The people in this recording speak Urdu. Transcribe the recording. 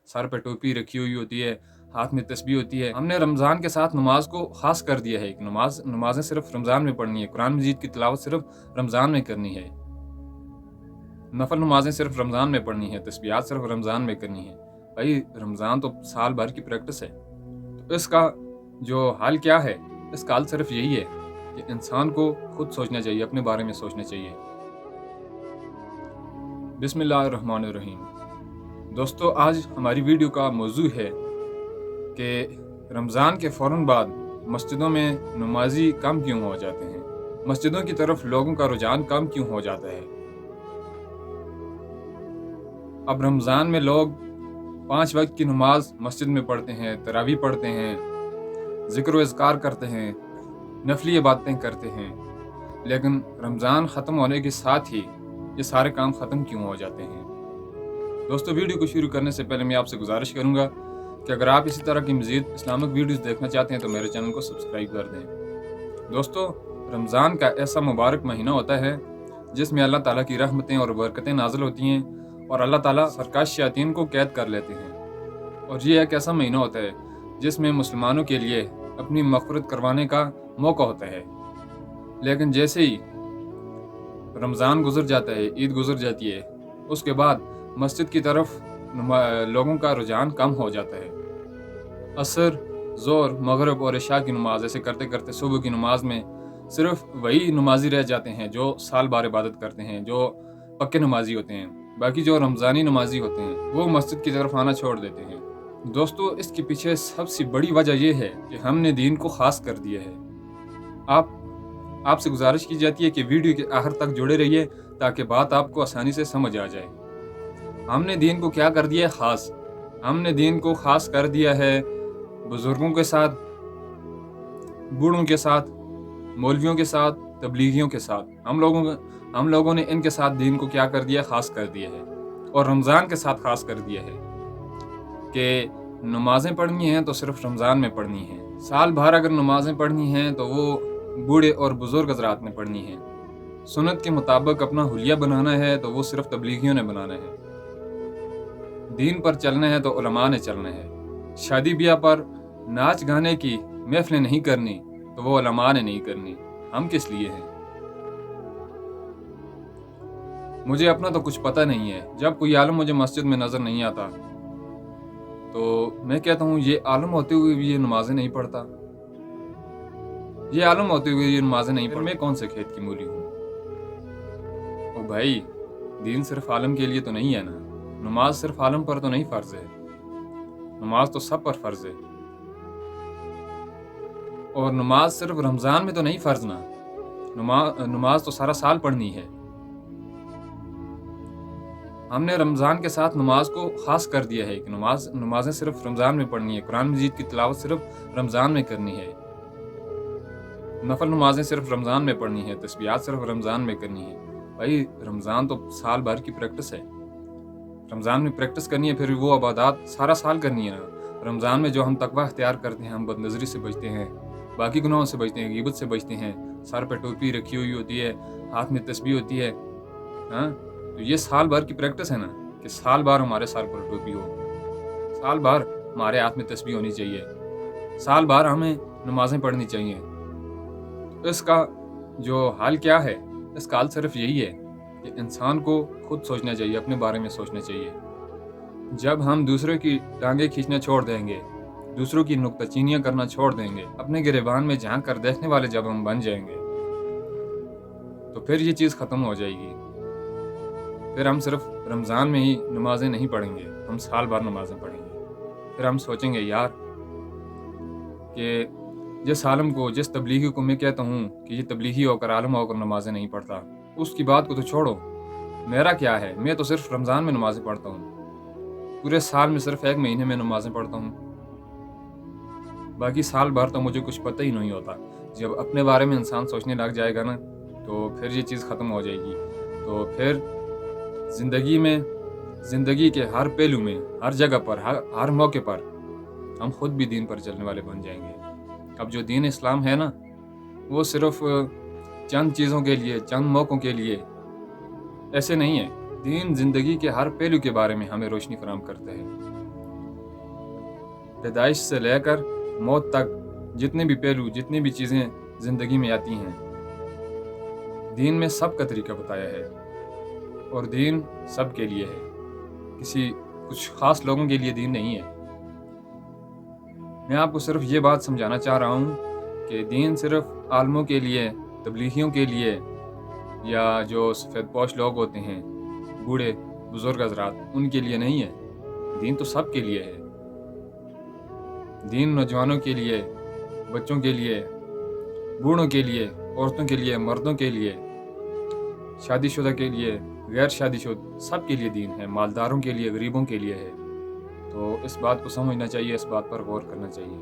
سر پہ ٹوپی رکھی ہوئی ہوتی ہے، ہاتھ میں تسبیح ہوتی ہے۔ ہم نے رمضان کے ساتھ نماز کو خاص کر دیا ہے کہ نمازیں صرف رمضان میں پڑھنی ہے، قرآن مجید کی تلاوت صرف رمضان میں کرنی ہے، نفل نمازیں صرف رمضان میں پڑھنی ہے، تسبیحات صرف رمضان میں کرنی ہے۔ بھائی رمضان تو سال بھر کی پریکٹس ہے، تو اس کا جو حل کیا ہے؟ اس کا حل صرف یہی ہے کہ انسان کو خود سوچنا چاہیے، اپنے بارے میں سوچنا چاہیے۔ بسم اللہ الرحمن الرحیم۔ دوستو، آج ہماری ویڈیو کا موضوع ہے کہ رمضان کے فوراً بعد مسجدوں میں نمازی کم کیوں ہو جاتے ہیں، مسجدوں کی طرف لوگوں کا رجحان کم کیوں ہو جاتا ہے۔ اب رمضان میں لوگ 5 وقت کی نماز مسجد میں پڑھتے ہیں، تراویح پڑھتے ہیں، ذکر و اذکار کرتے ہیں، نفلی عبادتیں کرتے ہیں، لیکن رمضان ختم ہونے کے ساتھ ہی یہ سارے کام ختم کیوں ہو جاتے ہیں۔ دوستو، ویڈیو کو شروع کرنے سے پہلے میں آپ سے گزارش کروں گا کہ اگر آپ اسی طرح کی مزید اسلامک ویڈیوز دیکھنا چاہتے ہیں تو میرے چینل کو سبسکرائب کر دیں۔ دوستو، رمضان کا ایسا مبارک مہینہ ہوتا ہے جس میں اللہ تعالیٰ کی رحمتیں اور برکتیں نازل ہوتی ہیں اور اللہ تعالیٰ سرکش شیاطین کو قید کر لیتے ہیں، اور یہ ایک ایسا مہینہ ہوتا ہے جس میں مسلمانوں کے لیے اپنی مغفرت کروانے کا موقع ہوتا ہے۔ لیکن جیسے ہی رمضان گزر جاتا ہے، عید گزر جاتی ہے، اس کے بعد مسجد کی طرف لوگوں کا رجحان کم ہو جاتا ہے۔ عصر، ظہر، مغرب اور عشاء کی نماز ایسے کرتے کرتے صبح کی نماز میں صرف وہی نمازی رہ جاتے ہیں جو سال بھر عبادت کرتے ہیں، جو پکے نمازی ہوتے ہیں۔ باقی جو رمضانی نمازی ہوتے ہیں وہ مسجد کی طرف آنا چھوڑ دیتے ہیں۔ دوستو، اس کے پیچھے سب سے بڑی وجہ یہ ہے کہ ہم نے دین کو خاص کر دیا ہے۔ آپ سے گزارش کی جاتی ہے کہ ویڈیو کے آخر تک جڑے رہیے تاکہ بات آپ کو آسانی سے سمجھ آ جائے۔ ہم نے دین کو کیا کر دیا ہے؟ خاص۔ ہم نے دین کو خاص کر دیا ہے بزرگوں کے ساتھ، بوڑھوں کے ساتھ، مولویوں کے ساتھ، تبلیغیوں کے ساتھ۔ ہم لوگوں نے ان کے ساتھ دین کو کیا کر دیا؟ خاص کر دیا ہے، اور رمضان کے ساتھ خاص کر دیا ہے کہ نمازیں پڑھنی ہیں تو صرف رمضان میں پڑھنی ہیں۔ سال بھر اگر نمازیں پڑھنی ہیں تو وہ بوڑھے اور بزرگ حضرات نے پڑھنی ہیں۔ سنت کے مطابق اپنا حلیہ بنانا ہے تو وہ صرف تبلیغیوں نے بنانا ہے۔ دین پر چلنا ہے تو علماء نے چلنا ہے۔ شادی بیاہ پر ناچ گانے کی محفلیں نہیں کرنی تو وہ علماء نے نہیں کرنی۔ ہم کس لیے ہیں؟ مجھے اپنا تو کچھ پتہ نہیں ہے۔ جب کوئی عالم مجھے مسجد میں نظر نہیں آتا تو میں کہتا ہوں یہ عالم ہوتے ہوئے بھی یہ نمازیں نہیں پڑھتا، یہ عالم ہوتے ہوئے یہ نمازیں نہیں پڑھتا، میں کون سے کھیت کی مولی ہوں؟ او بھائی، دین صرف عالم کے لیے تو نہیں ہے نا، نماز صرف عالم پر تو نہیں فرض ہے، نماز تو سب پر فرض ہے، اور نماز صرف رمضان میں تو نہیں فرض نا، نماز تو سارا سال پڑھنی ہے۔ ہم نے رمضان کے ساتھ نماز کو خاص کر دیا ہے کہ نمازیں صرف رمضان میں پڑھنی ہے، قرآن مجید کی تلاوت صرف رمضان میں کرنی ہے، نفل نمازیں صرف رمضان میں پڑھنی ہے، تسبیحات صرف رمضان میں کرنی ہے۔ بھائی رمضان تو سال بھر کی پریکٹس ہے، رمضان میں پریکٹس کرنی ہے، پھر وہ عبادات سارا سال کرنی ہے نا۔ رمضان میں جو ہم تقوی اختیار کرتے ہیں، ہم بد نظری سے بچتے ہیں، باقی گناہوں سے بچتے ہیں، غیبت سے بچتے ہیں، سر پہ ٹوپی رکھی ہوئی ہوتی ہے، ہاتھ میں تسبیح ہوتی ہے، ہاں، تو یہ سال بھر کی پریکٹس ہے نا کہ سال بھر ہمارے سر پر ٹوپی ہو، سال بھر ہمارے ہاتھ میں تسبیح ہونی چاہیے، سال بھر ہمیں نمازیں پڑھنی چاہیے۔ اس کا جو حل کیا ہے؟ اس کا حل صرف یہی ہے کہ انسان کو خود سوچنا چاہیے، اپنے بارے میں سوچنا چاہیے۔ جب ہم دوسروں کی ٹانگیں کھینچنا چھوڑ دیں گے، دوسروں کی نکتہ چینیاں کرنا چھوڑ دیں گے، اپنے گریبان میں جھانک کر دیکھنے والے جب ہم بن جائیں گے تو پھر یہ چیز ختم ہو جائے گی۔ پھر ہم صرف رمضان میں ہی نمازیں نہیں پڑھیں گے، ہم سال بھر نمازیں پڑھیں گے۔ پھر ہم سوچیں گے یار کہ جس عالم کو، جس تبلیغی کو میں کہتا ہوں کہ یہ تبلیغی ہو کر عالم ہو کر نمازیں نہیں پڑھتا، اس کی بات کو تو چھوڑو، میرا کیا ہے؟ میں تو صرف رمضان میں نمازیں پڑھتا ہوں، پورے سال میں صرف 1 مہینے میں نمازیں پڑھتا ہوں، باقی سال بھر تو مجھے کچھ پتہ ہی نہیں ہوتا۔ جب اپنے بارے میں انسان سوچنے لگ جائے گا نا تو پھر یہ چیز ختم ہو جائے گی۔ تو پھر زندگی کے ہر پہلو میں، ہر جگہ پر، ہر موقع پر ہم خود بھی دین پر چلنے والے بن جائیں گے۔ اب جو دین اسلام ہے نا، وہ صرف چند چیزوں کے لیے، چند موقعوں کے لیے ایسے نہیں ہے۔ دین زندگی کے ہر پہلو کے بارے میں ہمیں روشنی فراہم کرتا ہے۔ پیدائش سے لے کر موت تک جتنے بھی پہلو، جتنی بھی چیزیں زندگی میں آتی ہیں، دین میں سب کا طریقہ بتایا ہے، اور دین سب کے لیے ہے، کچھ خاص لوگوں کے لیے دین نہیں ہے۔ میں آپ کو صرف یہ بات سمجھانا چاہ رہا ہوں کہ دین صرف عالموں کے لیے، تبلیغیوں کے لیے، یا جو سفید پوش لوگ ہوتے ہیں، بوڑھے بزرگ حضرات، ان کے لیے نہیں ہے۔ دین تو سب کے لیے ہے۔ دین نوجوانوں کے لیے، بچوں کے لیے، بوڑھوں کے لیے، عورتوں کے لیے، مردوں کے لیے، شادی شدہ کے لیے، غیر شادی شدہ، سب کے لیے دین ہے، مالداروں کے لیے، غریبوں کے لیے ہے۔ تو اس بات کو سمجھنا چاہیے، اس بات پر غور کرنا چاہیے۔